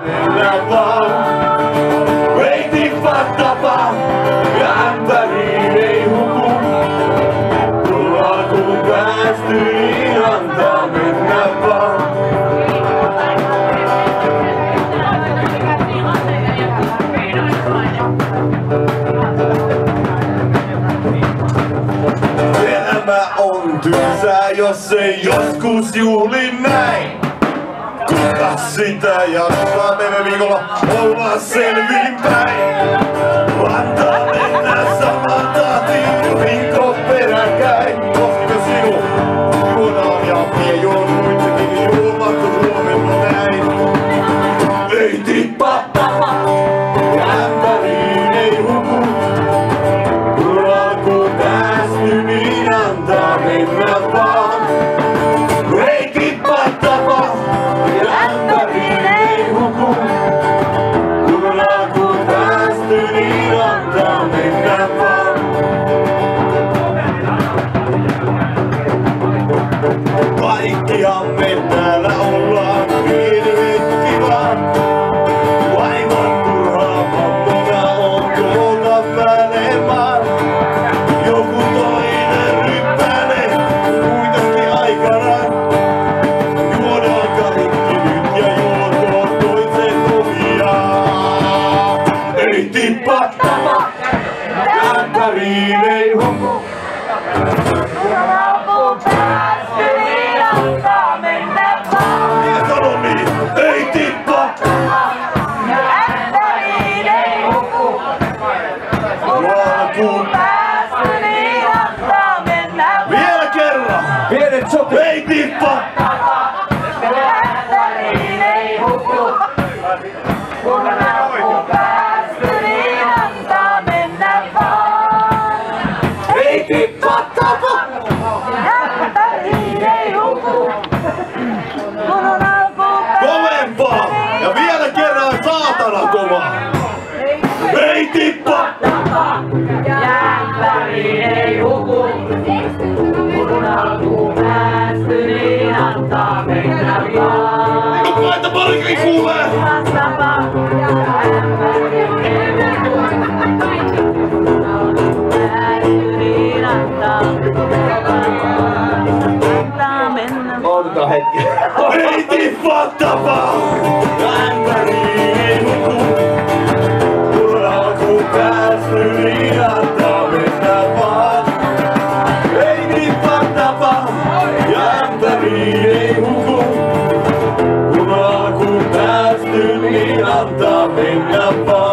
Mennä vaan, ei tippa tapa, ja ämpäriin ei huku. Tullaan kun päästy, niin antaa mennä vaan. Elämä on tylsää, jos ei joskus juhli näin. Kuka sitä jaksaa viime viikolla olla selvinpäin? Antaa mennä saman tahtiin, viikko peräkkäin. Koskiko sinun juonaan ja vie juon muitakin juomat huomenna näin. Ei tippa tapa, ja ämpäriin ei huku. Kun alkuun päästy, niin antaa mennä vaan. Ei tippa tapa, ja ämpäriin ei huku. Kun alkuun päästy, niin antaa mennä vaan. Kaikkihan me täällä ollaan, pieni hetki vaan. Aivan turhaa mammona on tuolta päälle vaan. Joku toinen ryppäile, kuitenkin aikanaan. Juodaan kaikki nyt ja juokoon toiset ohjaa. Ei tippa tapa, ja ämpäriin ei huku. Sano niin, ei tippa ämpäriin ei huku. alkuun. Päästy, niin antaa mennä. Vielä kerran! Pienet sopii! Ei tippa! Ämpäriin ei huku. Kun alkuun päästy, niin antaa mennä vaan. Ei tippa tapa! Ämpäriin ei huku. Kun on alkuun päästy. Kovempaa! Ja vielä kerran saatana kovaa! Ei tippa! Ämpäriin ei huku. Kun alkuun päästy, niin antaa mennä vaan. Nyt laita parkki kuulee! Odotetaan hetki. Ei tippa tapa! Ämpäriin ei huku. Kun alkuun päästy, niin antaa mennä vaan. Ei tippa tapa! Ja ämpäriin ei huku. Kun alkuun päästy, niin antaa mennä vaan.